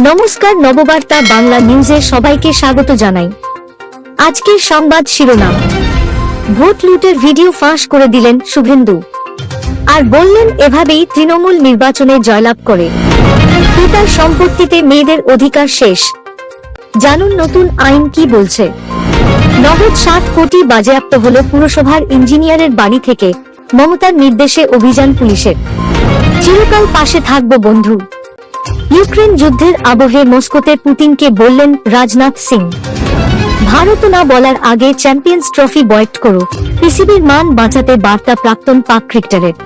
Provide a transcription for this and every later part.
নমস্কার, নববার্তা বাংলা নিউজে সবাইকে স্বাগত জানাই। আজকের সংবাদ শিরোনাম: ভোট লুটের ভিডিও ফাঁস করে দিলেন শুভেন্দু, আর বললেন এভাবেই তৃণমূল নির্বাচনে জয়লাভ করে। পিতার সম্পত্তিতে মেয়েদের অধিকার শেষ। জানুন নতুন আইন কি বলছে। নগদ 7 কোটি বাজেয়াপ্ত হল পুরসভার ইঞ্জিনিয়ারের বাড়ি থেকে। মমতার নির্দেশে অভিযান পুলিশের। চিরকাল পাশে থাকব বন্ধু। ইউক্রেন যুদ্ধের আবহে মস্কোতে পুতিনকে বললেন রাজনাথ সিং, ভারত না বলার আগে চ্যাম্পিয়ন্স ট্রফি বয়কট করো। পিসিবির মান বাঁচাতে বার্তা প্রাক্তন পাক ক্রিকেটারের।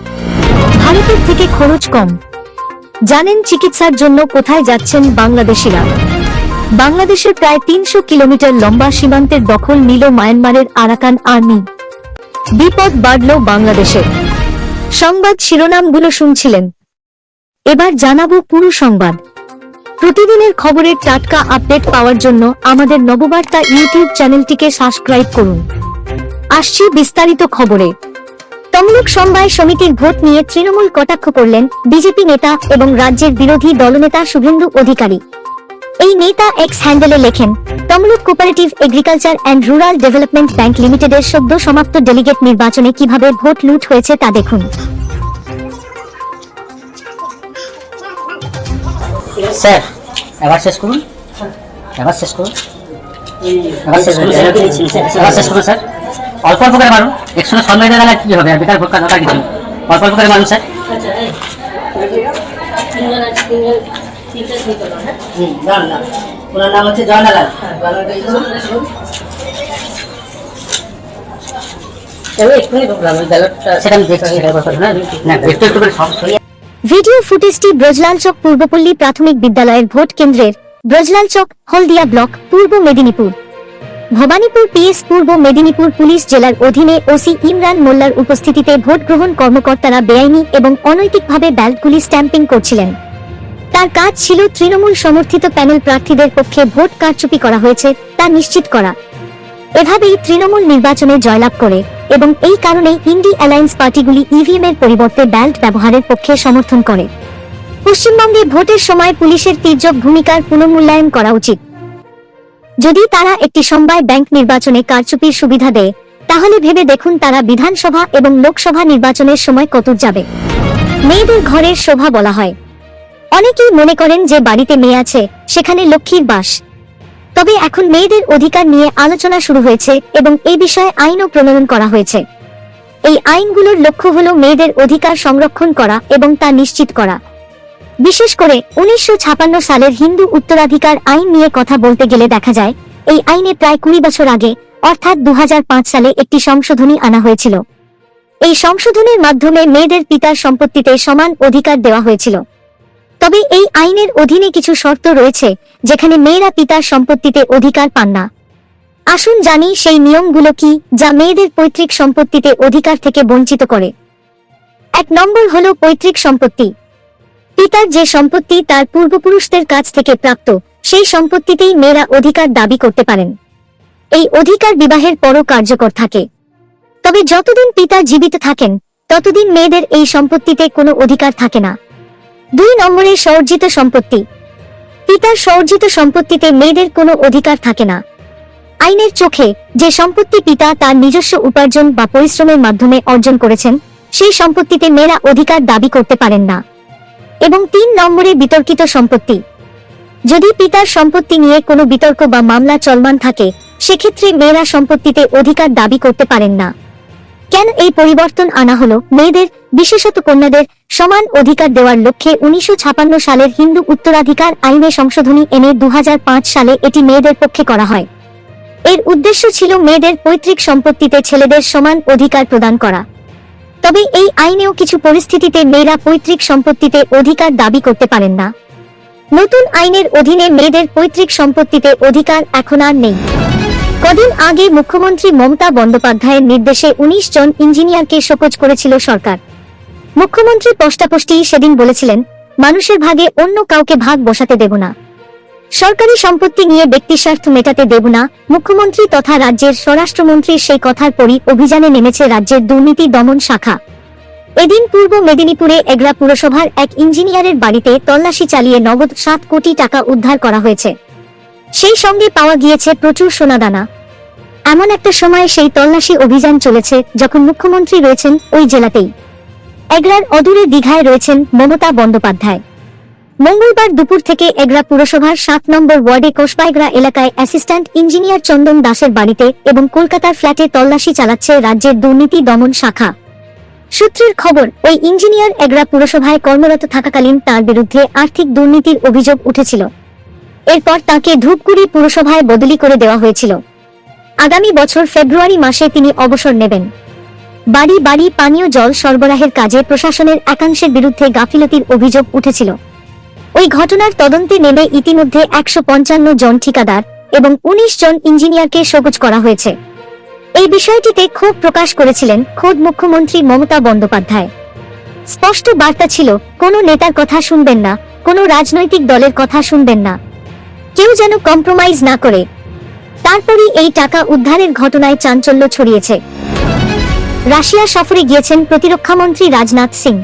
ভারতের থেকে খরচ কম। জানেন চিকিৎসার জন্য কোথায় যাচ্ছেন বাংলাদেশিরা। বাংলাদেশের প্রায় 300 কিলোমিটার লম্বা সীমান্তের দখল নিল মায়ানমারের আরাকান আর্মি। বিপদ বাড়ল বাংলাদেশের। সংবাদ শিরোনামগুলো শুনছিলেন, এবার জানাবো পুরো সংবাদ। প্রতিদিনের খবরের টাটকা আপডেট পাওয়ার জন্য আমাদের নববার্তা ইউটিউব চ্যানেলটিকে সাবস্ক্রাইব করুন। আসছি বিস্তারিত খবরে। তমলুক সমবায় সমিতির ভোট নিয়ে তৃণমূল কটাক্ষ করলেন বিজেপি নেতা এবং রাজ্যের বিরোধী দলনেতা শুভেন্দু অধিকারী। এই নেতা এক্স হ্যান্ডেলে লেখেন, Tamluk cooperative agriculture and rural development bank লিমিটেডের সদ্য সমাপ্ত ডেলিগেট নির্বাচনে কিভাবে ভোট লুট হয়েছে তা দেখুন। স্যার এবার শেষ করুন, এবার শেষ করুন, এবার শেষ করুন, এবার শেষ করুন স্যার। অল্প অল্প করে মারুন, একসঙ্গে সন্দেহ গেলে কি হবে? আর বেকার ভোটটা দরকার কিছু। অল্প অল্প করে মারুন স্যার। ওনার নাম হচ্ছে জয়নালাল। সেটা আমি দেখছি, একটু একটু করে সব সরিয়ে। ভিডিও ফুটেজটি ব্রজলালচক পূর্বপল্লী প্রাথমিক বিদ্যালয়ের ভোট কেন্দ্রের। ব্রজলালচক, হলদিয়া ব্লক, পূর্ব মেদিনীপুর। ভবানীপুর পিএস পূর্ব মেদিনীপুর পুলিশ জেলার অধীনে ওসি ইমরান মোল্লার উপস্থিতিতে ভোট গ্রহণ কর্মকর্তারা বেআইনি এবং অনৈতিকভাবে ব্যালটগুলি স্ট্যাম্পিং করছিলেন। তার কাজ ছিল তৃণমূল সমর্থিত প্যানেল প্রার্থীদের পক্ষে ভোট কারচুপি করা হয়েছে তা নিশ্চিত করা। এভাবেই তৃণমূল নির্বাচনে জয়লাভ করে এবং এই কারণেই ইন্ডি অ্যালায়েন্স পার্টিগুলি ইভিএম এর পরিবর্তে ব্যালট ব্যবহারের পক্ষে সমর্থন করে। পশ্চিমবঙ্গে ভোটের সময় পুলিশের তীর্যক ভূমিকার পুনর্মূল্যায়ন করা উচিত। যদি তারা একটি সমবায় ব্যাংক নির্বাচনে কারচুপির সুবিধা দেয়, তাহলে ভেবে দেখুন তারা বিধানসভা এবং লোকসভা নির্বাচনের সময় কতদূর যাবে। মেয়েদের ঘরের শোভা বলা হয়। অনেকেই মনে করেন যে বাড়িতে মেয়ে আছে সেখানে লক্ষ্মীর বাস। তবে এখন মেয়েদের অধিকার নিয়ে আলোচনা শুরু হয়েছে এবং এই বিষয়ে আইনও প্রণয়ন করা হয়েছে। এই আইনগুলোর লক্ষ্য হল মেয়েদের অধিকার সংরক্ষণ করা এবং তা নিশ্চিত করা। বিশেষ করে 1956 সালের হিন্দু উত্তরাধিকার আইন নিয়ে কথা বলতে গেলে দেখা যায়, এই আইনে প্রায় 20 বছর আগে অর্থাৎ 2005 সালে একটি সংশোধনী আনা হয়েছিল। এই সংশোধনের মাধ্যমে মেয়েদের পিতার সম্পত্তিতে সমান অধিকার দেওয়া হয়েছিল। তবে এই আইনের অধীনে কিছু শর্ত রয়েছে যেখানে মেয়েরা পিতার সম্পত্তিতে অধিকার পান না। আসুন জানি সেই নিয়মগুলো কি যা মেয়েদের পৈতৃক সম্পত্তিতে অধিকার থেকে বঞ্চিত করে। 1 নম্বর হলো পৈতৃক সম্পত্তি। পিতার যে সম্পত্তি তার পূর্বপুরুষদের কাছ থেকে প্রাপ্ত, সেই সম্পত্তিতেই মেয়েরা অধিকার দাবি করতে পারেন। এই অধিকার বিবাহের পরও কার্যকর থাকে। তবে যতদিন পিতা জীবিত থাকেন ততদিন মেয়েদের এই সম্পত্তিতে কোনো অধিকার থাকে না। 2 নম্বরে স্বঅর্জিত সম্পত্তি। পিতার স্বঅর্জিত সম্পত্তিতে মেয়েদের কোনো অধিকার থাকে না। আইনের চোখে যে সম্পত্তি পিতা তার নিজস্ব উপার্জন বা পরিশ্রমের মাধ্যমে অর্জন করেছেন, সেই সম্পত্তিতে মেয়েরা অধিকার দাবি করতে পারেন না। এবং 3 নম্বরে বিতর্কিত সম্পত্তি। যদি পিতার সম্পত্তি নিয়ে কোনো বিতর্ক বা মামলা চলমান থাকে, সেক্ষেত্রে মেয়েরা সম্পত্তিতে অধিকার দাবি করতে পারেন না। কেন এই পরিবর্তন আনা হলো? মেয়েদের, বিশেষত কন্যাদের সমান অধিকার দেওয়ার লক্ষ্যে 1956 সালের হিন্দু উত্তরাধিকার আইনে সংশোধনী এনে 2005 সালে এটি মেয়েদের পক্ষে করা হয়। এর উদ্দেশ্য ছিল মেয়েদের পৈতৃক সম্পত্তিতে ছেলেদের সমান অধিকার প্রদান করা। তবে এই আইনেও কিছু পরিস্থিতিতে মেয়েরা পৈতৃক সম্পত্তিতে অধিকার দাবি করতে পারেন না। নতুন আইনের অধীনে মেয়েদের পৈতৃক সম্পত্তিতে অধিকার এখন আর নেই। কদিন আগে মুখ্যমন্ত্রী মমতা বন্দ্যোপাধ্যায়ের নির্দেশে 19 জন ইঞ্জিনিয়ারকে শোকজ করেছিল সরকার। মুখ্যমন্ত্রী স্পষ্টই সেদিন বলেছিলেন, মানুষের ভাগে অন্য কাউকে ভাগ বসাতে দেব না, সরকারি সম্পত্তি নিয়ে ব্যক্তিস্বার্থ মেটাতে দেব না। মুখ্যমন্ত্রী তথা রাজ্যের স্বরাষ্ট্রমন্ত্রীর সেই কথার পরই অভিযানে নেমেছে রাজ্যের দুর্নীতি দমন শাখা। এদিন পূর্ব মেদিনীপুরে এগরা পুরসভার এক ইঞ্জিনিয়ারের বাড়িতে তল্লাশি চালিয়ে নগদ 7 কোটি টাকা উদ্ধার করা হয়েছে। সেই সঙ্গে পাওয়া গিয়েছে প্রচুর সোনাদানা। এমন একটা সময় সেই তল্লাশি অভিযান চলেছে যখন মুখ্যমন্ত্রী রয়েছেন ওই জেলাতেই। এগরার অদূরে দীঘায় রয়েছেন মমতা বন্দ্যোপাধ্যায়। মঙ্গলবার দুপুর থেকে এগরা পুরসভার 7 নম্বর ওয়ার্ডে কোষবাইগড়া এলাকায় অ্যাসিস্ট্যান্ট ইঞ্জিনিয়ার চন্দন দাসের বাড়িতে এবং কলকাতার ফ্ল্যাটে তল্লাশি চালাচ্ছে রাজ্যের দুর্নীতি দমন শাখা। সূত্রের খবর, ওই ইঞ্জিনিয়ার এগরা পুরসভায় কর্মরত থাকাকালীন তার বিরুদ্ধে আর্থিক দুর্নীতির অভিযোগ উঠেছিল। এরপর তাকে ধূপগুড়ি পুরসভায় বদলি করে দেওয়া হয়েছিল। আগামী বছর ফেব্রুয়ারি মাসে তিনি অবসর নেবেন। বাড়ি বাড়ি পানীয় জল সরবরাহের কাজে প্রশাসনের একাংশের বিরুদ্ধে গাফিলতির অভিযোগ উঠেছিল। ওই ঘটনার তদন্তে নেমে ইতিমধ্যে 155 জন ঠিকাদার এবং 19 জন ইঞ্জিনিয়ারকে সবুজ করা হয়েছে। এই বিষয়টিতে ক্ষোভ প্রকাশ করেছিলেন খোদ মুখ্যমন্ত্রী মমতা বন্দ্যোপাধ্যায়। স্পষ্ট বার্তা ছিল, কোনো নেতার কথা শুনবেন না, কোনো রাজনৈতিক দলের কথা শুনবেন না, কেউ যেন কম্প্রোমাইজ না করে। তারপরই এই টাকা উদ্ধারের ঘটনায় চাঞ্চল্য ছড়িয়েছে। রাশিয়া সফরে গিয়েছেন প্রতিরক্ষামন্ত্রী রাজনাথ সিং।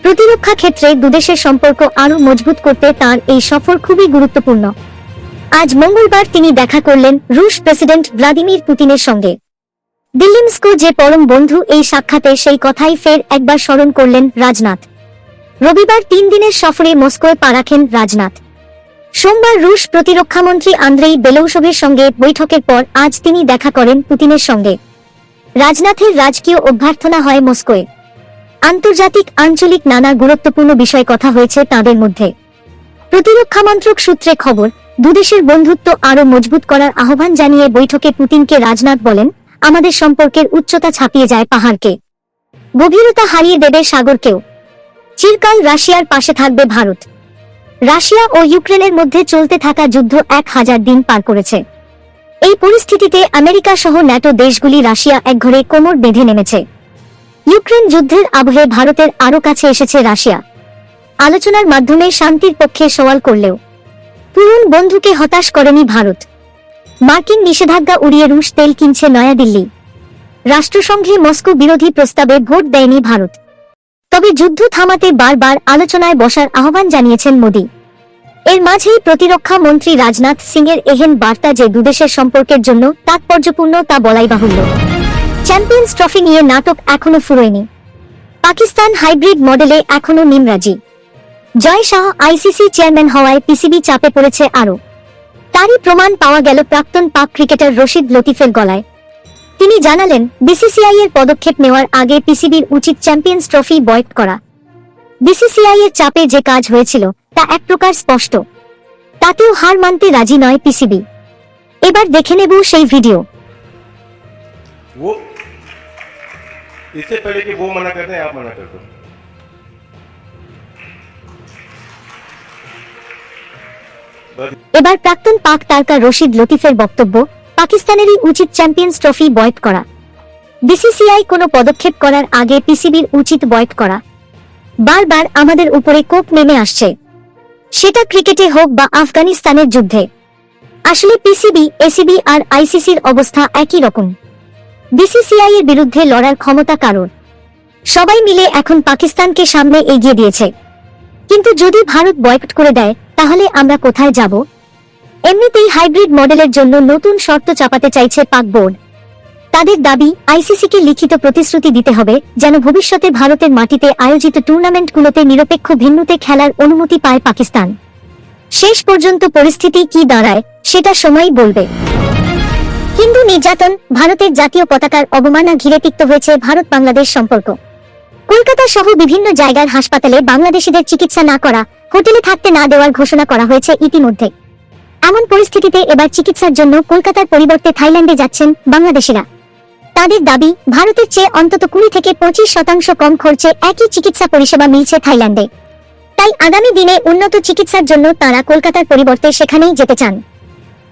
প্রতিরক্ষা ক্ষেত্রে দুদেশের সম্পর্ক আরও মজবুত করতে তার এই সফর খুবই গুরুত্বপূর্ণ। আজ মঙ্গলবার তিনি দেখা করলেন রুশ প্রেসিডেন্ট ভ্লাদিমির পুতিনের সঙ্গে। দিল্লিমস্কো যে পরম বন্ধু, এই সাক্ষাতে সেই কথাই ফের একবার স্মরণ করলেন রাজনাথ। রবিবার 3 দিনের সফরে মস্কোয় পা রাখেন রাজনাথ। সোমবার রুশ প্রতিরক্ষামন্ত্রী আন্দ্রেই বেলৌসভের সঙ্গে বৈঠকের পর আজ তিনি দেখা করেন পুতিনের সঙ্গে। রাজনাথের রাজকীয় অভ্যর্থনা হয় মস্কোয়। আন্তর্জাতিক আঞ্চলিক নানা গুরুত্বপূর্ণ বিষয়ে কথা হয়েছে তাঁদের মধ্যে। প্রতিরক্ষা মন্ত্রক সূত্রে খবর, দুদেশের বন্ধুত্ব আরও মজবুত করার আহ্বান জানিয়ে বৈঠকে পুতিনকে রাজনাথ বলেন, আমাদের সম্পর্কের উচ্চতা ছাপিয়ে যায় পাহাড়কে, গভীরতা হারিয়ে দেবে সাগরকেও। চিরকাল রাশিয়ার পাশে থাকবে ভারত। রাশিয়া ও ইউক্রেনের মধ্যে চলতে থাকা যুদ্ধ 1000 দিন পার করেছে। এই পরিস্থিতিতে আমেরিকা সহ ন্যাটো দেশগুলি রাশিয়া একঘরে কোমর বেঁধে নেমেছে। ইউক্রেন যুদ্ধের আবহে ভারতের আরও কাছে এসেছে রাশিয়া। আলোচনার মাধ্যমে শান্তির পক্ষে সওয়াল করলেও পুরন বন্ধুকে হতাশ করেনি ভারত। মার্কিন নিষেধাজ্ঞা উড়িয়ে রুশ তেল কিনছে নয়াদিল্লি। রাষ্ট্রসংঘে মস্কো বিরোধী প্রস্তাবে ভোট দেয়নি ভারত। তবে যুদ্ধ থামাতে বারবার আলোচনায় বসার আহ্বান জানিয়েছেন মোদি। এর মাঝেই প্রতিরক্ষা মন্ত্রী রাজনাথ সিংয়ের এহেন বার্তা যে দুদেশের সম্পর্কের জন্য তাৎপর্যপূর্ণ তা বলাই বাহুল্য। চ্যাম্পিয়ন্স ট্রফি নিয়ে নাটক এখনো ফুরোয়নি। পাকিস্তান হাইব্রিড মডেলে এখনো নিমরাজি। জয় শাহ আইসিসি চেয়ারম্যান হওয়ায় পিসিবি চাপে পড়েছে আরও। তারই প্রমাণ পাওয়া গেল প্রাক্তন পাক ক্রিকেটার রশিদ লতিফের গলায়। তিনি জানালেন, বিসিসিআই এর পদক্ষেপ নেওয়ার আগে পিসিবির উচিত চ্যাম্পিয়ন্স ট্রফি বয়কট করা। বিসিসিআই এর চাপে যে কাজ হয়েছিল তা এক প্রকার স্পষ্ট। তাতেও হার মানতে রাজি নয় পিসিবি। এবার দেখে নেব সেই ভিডিও। वो इससे पहले कि वो मना करते हैं, आप मना कर दो। এবার প্রাক্তন পাক তারকা রশিদ লতিফের বক্তব্য, পাকিস্তানেরই উচিত চ্যাম্পিয়ন্স ট্রফি বয়কট করা। বিসিসিআই কোনো পদক্ষেপ করার আগে পিসিবির উচিত বয়কট করা। বারবার আমাদের উপরে কোপ নেমে আসছে, সেটা ক্রিকেটে হোক বা আফগানিস্তানের যুদ্ধে। আসলে পিসিবি, এসিবি আর আইসিসির অবস্থা একই রকম। বিসিসিআই এর বিরুদ্ধে লড়ার ক্ষমতা কারোর। সবাই মিলে এখন পাকিস্তানকে সামনে এগিয়ে দিয়েছে। কিন্তু যদি ভারত বয়কট করে দেয় তাহলে আমরা কোথায় যাব? এমনিতেই হাইব্রিড মডেলের জন্য নতুন শর্ত চাপাতে চাইছে পাক বোর্ড। তাদের দাবি, আইসিসিকে লিখিত প্রতিশ্রুতি দিতে হবে যেন ভবিষ্যতে ভারতের মাটিতে আয়োজিত টুর্নামেন্টগুলোতে নিরপেক্ষ ভেন্যুতে খেলার অনুমতি পায় পাকিস্তান। শেষ পর্যন্ত পরিস্থিতি কি দাঁড়ায় সেটা সময়ই বলবে। হিন্দু নির্যাতন, ভারতের জাতীয় পতাকার অবমাননা ঘিরে তিক্ত হয়েছে ভারত বাংলাদেশ সম্পর্ক। কলকাতা সহ বিভিন্ন জায়গার হাসপাতালে বাংলাদেশিদের চিকিৎসা না করা, হোটেলে থাকতে না দেওয়ার ঘোষণা করা হয়েছে ইতিমধ্যে। এমন পরিস্থিতিতে এবার চিকিৎসার জন্য কলকাতার পরিবর্তে থাইল্যান্ডে যাচ্ছেন বাংলাদেশিরা। তাদের দাবি, ভারতের চেয়ে অন্তত 20 থেকে 25% কম খরচে একই চিকিৎসা পরিষেবা মিলছে থাইল্যান্ডে। তাই আগামী দিনে উন্নত চিকিৎসার জন্য তারা কলকাতার পরিবর্তে সেখানেই যেতে চান।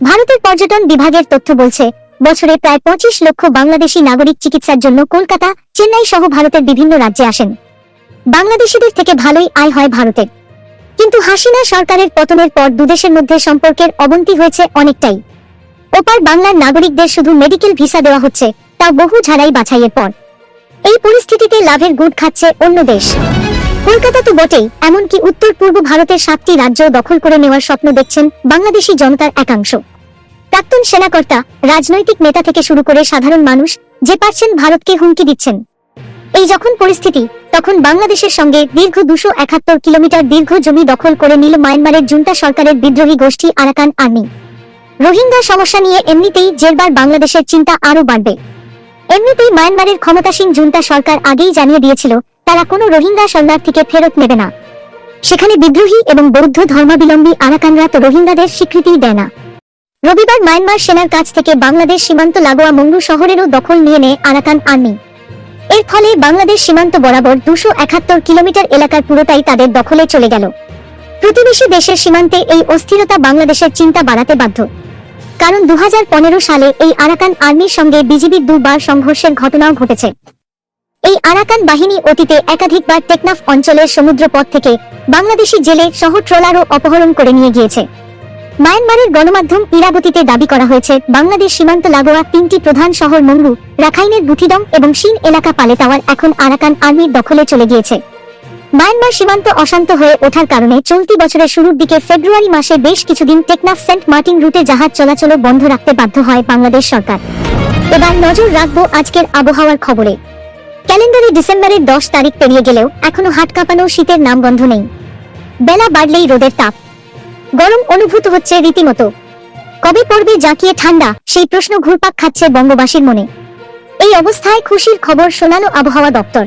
ভারতের পর্যটন বিভাগের তথ্য বলছে, বছরে প্রায় 25 লক্ষ বাংলাদেশি নাগরিক চিকিৎসার জন্য কলকাতা, চেন্নাই সহ ভারতের বিভিন্ন রাজ্যে আসেন। বাংলাদেশিদের থেকে ভালোই আয় হয় ভারতের। কিন্তু হাসিনা সরকারের পতনের পর দুদেশের মধ্যে সম্পর্কের অবনতি হয়েছে অনেকটাই। ওপার বাংলার নাগরিকদের শুধু মেডিকেল ভিসা দেওয়া হচ্ছে, তা বহু ঝাড়াই বাছাইয়ের পর। এই পরিস্থিতিতে লাভের গুড় খাচ্ছে অন্য দেশ। কলকাতা তো বটেই, এমনকি উত্তর পূর্ব ভারতের 7টি রাজ্য দখল করে নেওয়ার স্বপ্ন দেখছেন বাংলাদেশি জনতার একাংশ। প্রাক্তন সেনাকর্তা, রাজনৈতিক নেতা থেকে শুরু করে সাধারণ মানুষ যে পারছেন ভারতকে হুমকি দিচ্ছেন। এই যখন পরিস্থিতি, তখন বাংলাদেশের সঙ্গে দীর্ঘ 271 কিলোমিটার দীর্ঘ জমি দখল করে নিল মায়ানমারের জুন্টা সরকারের বিদ্রোহী গোষ্ঠী আরাকান আর্মি। রোহিঙ্গা সমস্যা নিয়ে এমনিতেই জেরবার বাংলাদেশের চিন্তা আরো বাড়বে। এমনিতেই মায়ানমারের ক্ষমতাসীন জুন্টা সরকার আগেই জানিয়ে দিয়েছিল তারা কোনো রোহিঙ্গা শরণার্থীকে ফেরত নেবে না। সেখানে বিদ্রোহী এবং বৌদ্ধ ধর্মাবলম্বী আরাকানরা তো রোহিঙ্গাদের স্বীকৃতিই দেয় না। রবিবার মায়ানমার সেনার কাছ থেকে বাংলাদেশ সীমান্ত লাগোয়া মংডু শহরেরও দখল নিয়ে নেয় আরাকান আর্মি। এর ফলে বাংলাদেশ সীমান্ত বরাবর 271 কিলোমিটার এলাকার পুরোটাই তাদের দখলে চলে গেল। প্রতিবেশী দেশের সীমান্তে এই অস্থিরতা বাংলাদেশের চিন্তা বাড়াতে বাধ্য। কারণ 2015 সালে এই আরাকান আর্মির সঙ্গে বিজিবির দুবার সংঘর্ষের ঘটনাও ঘটেছে। এই আরাকান বাহিনী অতীতে একাধিকবার টেকনাফ অঞ্চলের সমুদ্রপথ থেকে বাংলাদেশি জেলে সহ ট্রলারও অপহরণ করে নিয়ে গিয়েছে। মায়ানমারের গণমাধ্যম ইরাবতীতে দাবি করা হয়েছে বাংলাদেশ সীমান্ত লাগোয়া 3টি প্রধান শহর মংডু, রাখাইনের বুথিডং এবং শিন এলাকা পালেটাওয়ার এখন আরাকান আর্মির দখলে চলে গিয়েছে। মায়ানমার সীমান্ত অশান্ত হয়ে ওঠার কারণে চলতি বছরের শুরুর দিকে ফেব্রুয়ারি মাসে বেশ কিছুদিন টেকনাফ সেন্ট মার্টিন রুটে জাহাজ চলাচলও বন্ধ রাখতে বাধ্য হয় বাংলাদেশ সরকার। এবার নজর রাখবো আজকের আবহাওয়ার খবরে। ক্যালেন্ডারে ডিসেম্বরের 10 তারিখ পেরিয়ে গেলেও এখনো হাট কাঁপানো শীতের নামগন্ধ নেই। বেলা বাড়লেই রোদের তাপ, গরম অনুভূত হচ্ছে রীতিমতো। কবে পড়বে জাঁকিয়ে ঠান্ডা, সেই প্রশ্ন ঘুরপাক খাচ্ছে বঙ্গবাসীর মনে। এই অবস্থায় খুশির খবর শোনালো আবহাওয়া দপ্তর।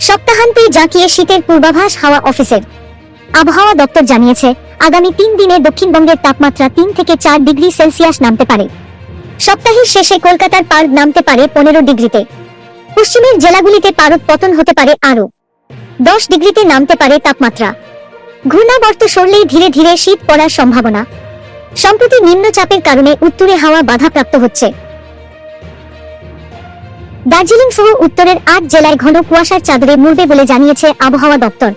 সপ্তাহান্তে জাঁকিয়ে শীতের পূর্বাভাস হাওয়া অফিসের। আবহাওয়া দপ্তর জানিয়েছে আগামী 3 দিনে দক্ষিণবঙ্গের তাপমাত্রা 3 থেকে 4 ডিগ্রি সেলসিয়াস নামতে পারে। সপ্তাহের শেষে কলকাতার পারদ নামতে পারে 15 ডিগ্রিতে। পশ্চিমের জেলাগুলিতে পারদ পতন হতে পারে আরো 10 ডিগ্রিতে নামতে পারে তাপমাত্রা। ঘূর্ণাবর্ত সরলেই ধীরে ধীরে শীত পড়ার সম্ভাবনা। সম্প্রতি নিম্নচাপের কারণে উত্তরে হাওয়া বাধাপ্রাপ্ত হচ্ছে। দার্জিলিং সহ উত্তরের 8 জেলায় ঘন কুয়াশার চাদরে মুড়বে বলে জানিয়েছে আবহাওয়া দপ্তর।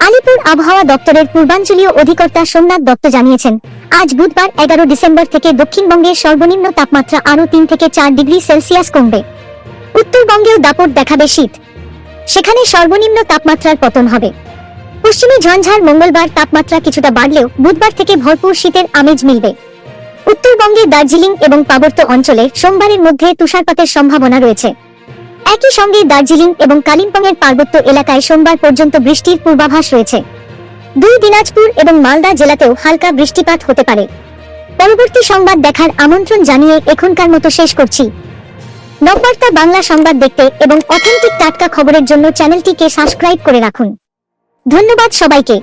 আলিপুর আবহাওয়া দপ্তরের পূর্বাঞ্চলীয় অধিকর্তা সোমনাথ দত্ত জানিয়েছেন আজ বুধবার 11 ডিসেম্বর থেকে দক্ষিণবঙ্গের সর্বনিম্ন তাপমাত্রা আরো 3 থেকে 4 ডিগ্রি সেলসিয়াস কমবে। উত্তরবঙ্গেও দাপট দেখাবে শীত, সেখানে সর্বনিম্ন তাপমাত্রার পতন হবে। পশ্চিমী ঝঞ্ঝার মঙ্গলবার তাপমাত্রা কিছুটা বাড়লেও বুধবার থেকে ভরপুর শীতের আমেজ মিলবে। উত্তরবঙ্গে দার্জিলিং এবং পার্বত্য অঞ্চলে সোমবারের মধ্যে তুষারপাতের সম্ভাবনা রয়েছে। একই সঙ্গে দার্জিলিং এবং কালিম্পংয়ের পার্বত্য এলাকায় সোমবার পর্যন্ত বৃষ্টির পূর্বাভাস রয়েছে। 2 দিনাজপুর এবং মালদা জেলাতেও হালকা বৃষ্টিপাত হতে পারে। পরবর্তী সংবাদ দেখার আমন্ত্রণ জানিয়ে এখনকার মতো শেষ করছি। নববার্তা বাংলা সংবাদ দেখতে এবং অথেন্টিক টাটকা খবরের জন্য চ্যানেলটিকে সাবস্ক্রাইব করে রাখুন। ধন্যবাদ সবাইকে।